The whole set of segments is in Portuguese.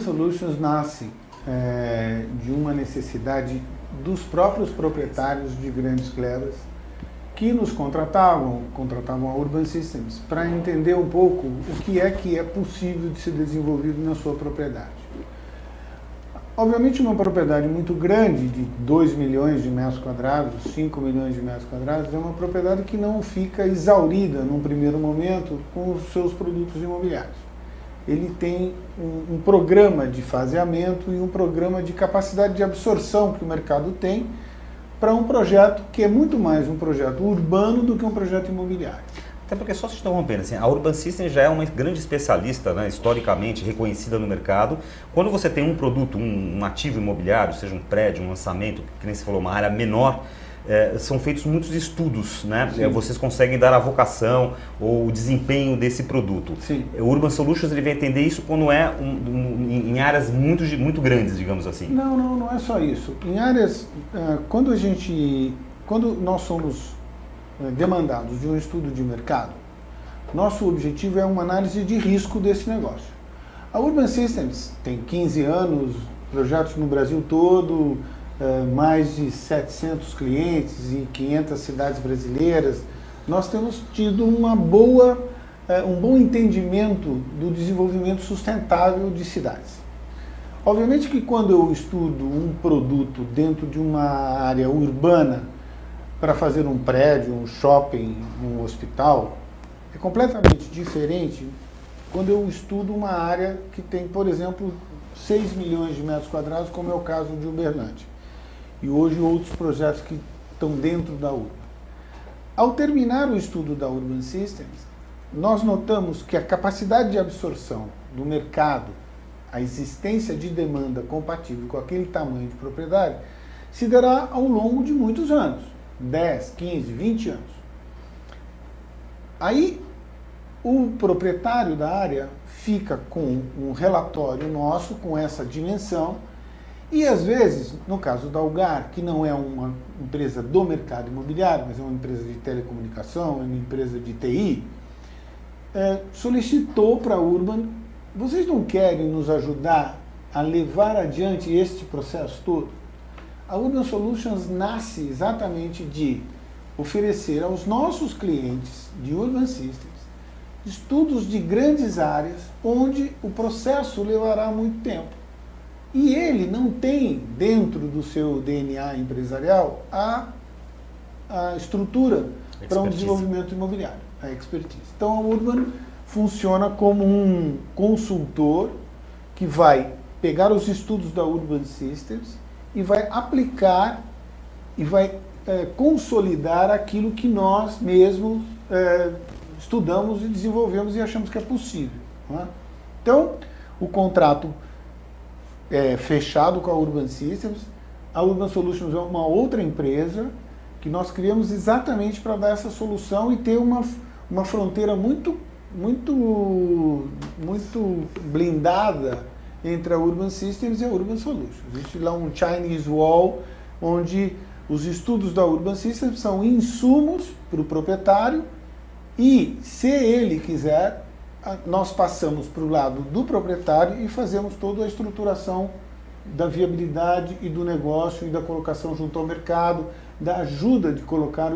Solutions nasce de uma necessidade dos próprios proprietários de grandes clevas que nos contratavam a Urban Systems para entender um pouco o que é possível de ser desenvolvido na sua propriedade. Obviamente, uma propriedade muito grande, de 2 milhões de metros quadrados, 5 milhões de metros quadrados, é uma propriedade que não fica exaurida num primeiro momento com os seus produtos imobiliários. Ele tem um programa de faseamento e um programa de capacidade de absorção que o mercado tem para um projeto que é muito mais um projeto urbano do que um projeto imobiliário. Até porque, só se interrompendo, assim, a Urban Systems já é uma grande especialista, né, historicamente reconhecida no mercado. Quando você tem um produto, um ativo imobiliário, seja um prédio, um lançamento, que nem você falou, uma área menor, são feitos muitos estudos, né? Vocês conseguem dar a vocação ou o desempenho desse produto. Sim. O Urban Solutions ele vai entender isso quando é em áreas muito grandes, digamos assim. Não é só isso. Em áreas, quando nós somos demandados de um estudo de mercado, nosso objetivo é uma análise de risco desse negócio. A Urban Systems tem 15 anos, projetos no Brasil todo, mais de 700 clientes e 500 cidades brasileiras. Nós temos tido um bom entendimento do desenvolvimento sustentável de cidades. Obviamente que quando eu estudo um produto dentro de uma área urbana, para fazer um prédio, um shopping, um hospital, é completamente diferente quando eu estudo uma área que tem, por exemplo, 6 milhões de metros quadrados, como é o caso de Uberlândia. E hoje outros projetos que estão dentro da Urban. Ao terminar o estudo da Urban Systems, nós notamos que a capacidade de absorção do mercado, a existência de demanda compatível com aquele tamanho de propriedade, se dará ao longo de muitos anos. 10, 15, 20 anos. Aí, o proprietário da área fica com um relatório nosso, com essa dimensão, e às vezes, no caso da Algar, que não é uma empresa do mercado imobiliário, mas é uma empresa de telecomunicação, é uma empresa de TI, solicitou para a Urban: vocês não querem nos ajudar a levar adiante este processo todo? A Urban Solutions nasce exatamente de oferecer aos nossos clientes de Urban Systems estudos de grandes áreas onde o processo levará muito tempo. E ele não tem dentro do seu DNA empresarial a estrutura para um desenvolvimento imobiliário, a expertise. Então a Urban funciona como um consultor que vai pegar os estudos da Urban Systems e vai aplicar e vai consolidar aquilo que nós mesmos estudamos e desenvolvemos e achamos que é possível. Não é? Então, o contrato é fechado com a Urban Systems. A Urban Solutions é uma outra empresa que nós criamos exatamente para dar essa solução e ter uma fronteira muito blindada entre a Urban Systems e a Urban Solutions. Existe lá um Chinese Wall, onde os estudos da Urban Systems são insumos para o proprietário e, se ele quiser, nós passamos para o lado do proprietário e fazemos toda a estruturação da viabilidade e do negócio e da colocação junto ao mercado, da ajuda de colocar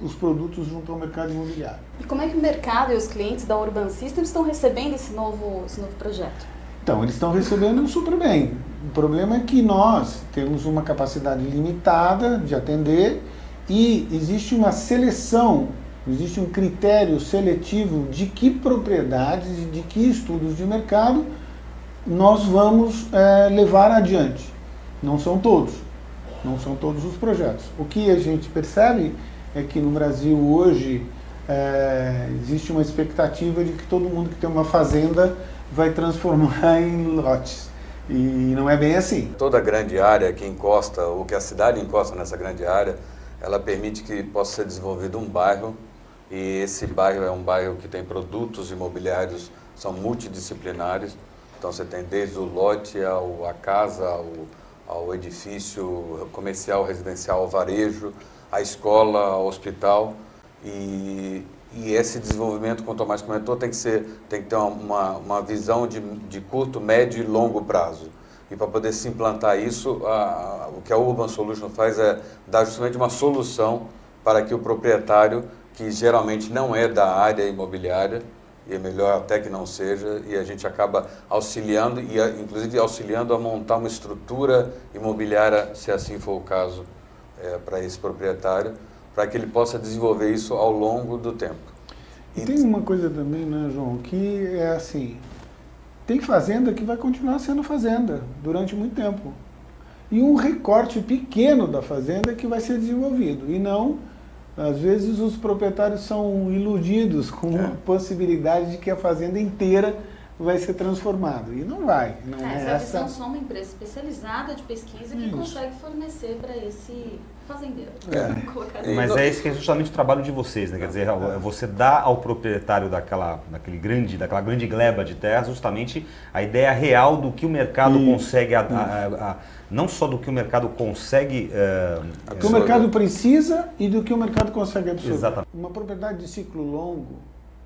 os produtos junto ao mercado imobiliário. E como é que o mercado e os clientes da Urban Systems estão recebendo esse novo projeto? Então, eles estão recebendo super bem. O problema é que nós temos uma capacidade limitada de atender e existe uma seleção, existe um critério seletivo de que propriedades e de que estudos de mercado nós vamos levar adiante. Não são todos os projetos. O que a gente percebe é que no Brasil hoje existe uma expectativa de que todo mundo que tem uma fazenda vai transformar em lotes. E não é bem assim. Toda grande área que encosta, ou que a cidade encosta nessa grande área, ela permite que possa ser desenvolvido um bairro, e esse bairro é um bairro que tem produtos imobiliários, são multidisciplinares. Então você tem desde o lote, a casa, ao edifício comercial, residencial, ao varejo, a escola, ao hospital. E E esse desenvolvimento, como o Tomás comentou, tem que ter uma visão de curto, médio e longo prazo. E para poder se implantar isso, o que a Urban Solution faz é dar justamente uma solução para que o proprietário, que geralmente não é da área imobiliária, e é melhor até que não seja, e a gente acaba auxiliando, e inclusive auxiliando a montar uma estrutura imobiliária, se assim for o caso, para esse proprietário, para que ele possa desenvolver isso ao longo do tempo. E tem uma coisa também, né, João, que é assim, tem fazenda que vai continuar sendo fazenda durante muito tempo. E um recorte pequeno da fazenda que vai ser desenvolvido. E não, às vezes os proprietários são iludidos com a possibilidade de que a fazenda inteira vai ser transformada. E não vai. Não é essa visão só uma empresa especializada de pesquisa que consegue fornecer para esse fazendeiro. Mas é esse que é justamente o trabalho de vocês, né? Quer dizer, você dá ao proprietário daquela grande gleba de terra justamente a ideia real do que o mercado consegue, não só do que o mercado consegue... do que o mercado precisa e do que o mercado consegue absorver. Exatamente. Uma propriedade de ciclo longo,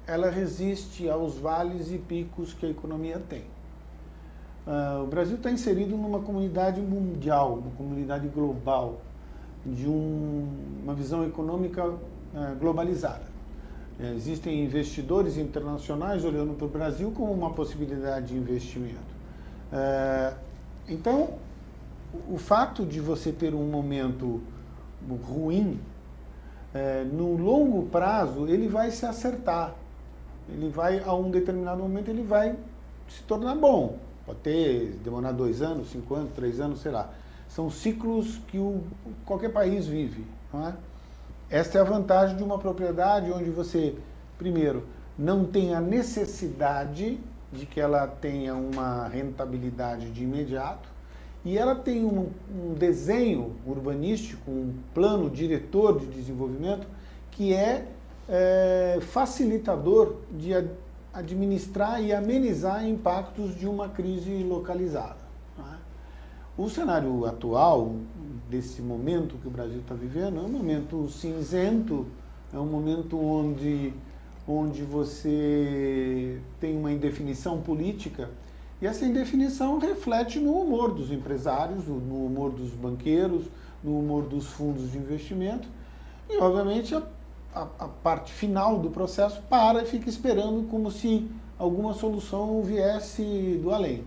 ela resiste aos vales e picos que a economia tem. O Brasil está inserido numa comunidade mundial, uma comunidade global, de uma visão econômica globalizada. Existem investidores internacionais olhando para o Brasil como uma possibilidade de investimento. Então, o fato de você ter um momento ruim, no longo prazo, ele vai se acertar. Ele vai, a um determinado momento, ele vai se tornar bom. Pode demorar 2 anos, 5 anos, 3 anos, sei lá. São ciclos que qualquer país vive. Não é? Esta é a vantagem de uma propriedade onde você, primeiro, não tem a necessidade de que ela tenha uma rentabilidade de imediato, e ela tem um desenho urbanístico, um plano diretor de desenvolvimento que é facilitador de administrar e amenizar impactos de uma crise localizada. O cenário atual, desse momento que o Brasil está vivendo, é um momento cinzento, é um momento onde você tem uma indefinição política, e essa indefinição reflete no humor dos empresários, no humor dos banqueiros, no humor dos fundos de investimento, e obviamente a parte final do processo para e fica esperando como se alguma solução viesse do além.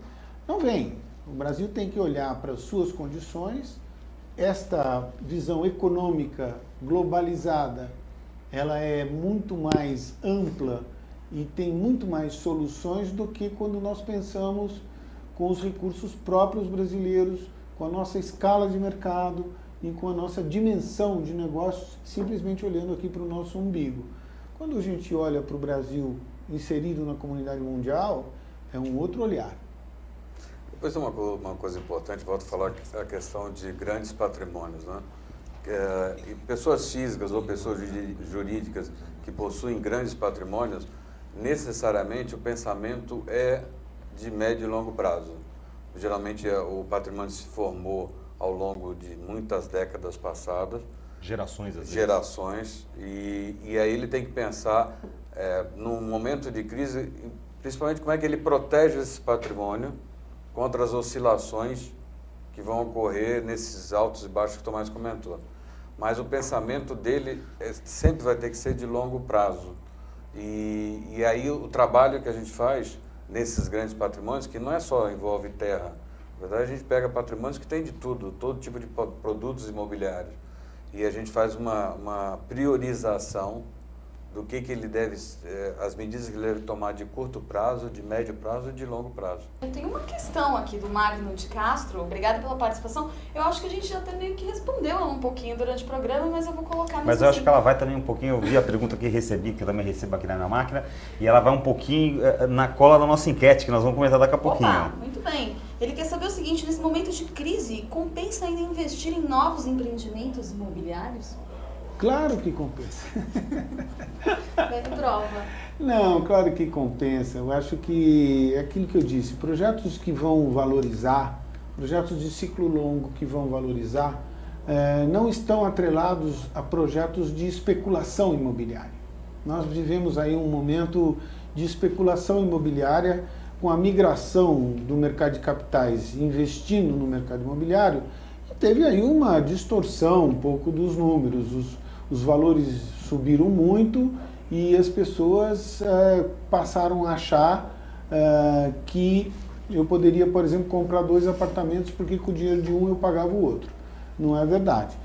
Não vem. O Brasil tem que olhar para as suas condições. Esta visão econômica globalizada, ela é muito mais ampla e tem muito mais soluções do que quando nós pensamos com os recursos próprios brasileiros, com a nossa escala de mercado e com a nossa dimensão de negócios, simplesmente olhando aqui para o nosso umbigo. Quando a gente olha para o Brasil inserido na comunidade mundial, é um outro olhar. Depois uma coisa importante, volto a falar a questão de grandes patrimônios, né? E pessoas físicas ou pessoas jurídicas que possuem grandes patrimônios, necessariamente o pensamento é de médio e longo prazo. Geralmente o patrimônio se formou ao longo de muitas décadas passadas. Gerações, às vezes. Gerações. E aí ele tem que pensar, num momento de crise, principalmente como é que ele protege esse patrimônio contra as oscilações que vão ocorrer nesses altos e baixos que o Tomás comentou. Mas o pensamento dele sempre vai ter que ser de longo prazo. E aí o trabalho que a gente faz nesses grandes patrimônios, que não é só envolve terra, na verdade a gente pega patrimônios que tem de tudo, todo tipo de produtos imobiliários. E a gente faz uma priorização do que ele deve, as medidas que ele deve tomar de curto prazo, de médio prazo e de longo prazo. Eu tenho uma questão aqui do Magno de Castro, obrigada pela participação. Eu acho que a gente já até meio que respondeu ela um pouquinho durante o programa, mas eu vou colocar... Mas eu acho que ela vai também um pouquinho, eu vi a pergunta que recebi, que eu também recebo aqui na minha máquina, e ela vai um pouquinho na cola da nossa enquete, que nós vamos comentar daqui a pouquinho. Opa, muito bem. Ele quer saber o seguinte, nesse momento de crise, compensa ainda investir em novos empreendimentos imobiliários? Claro que compensa. Prova. Não, claro que compensa. Eu acho que é aquilo que eu disse, projetos que vão valorizar, projetos de ciclo longo que vão valorizar, não estão atrelados a projetos de especulação imobiliária. Nós vivemos aí um momento de especulação imobiliária, com a migração do mercado de capitais investindo no mercado imobiliário, e teve aí uma distorção um pouco dos números. Os valores subiram muito e as pessoas passaram a achar que eu poderia, por exemplo, comprar 2 apartamentos porque com o dinheiro de um eu pagava o outro. Não é verdade.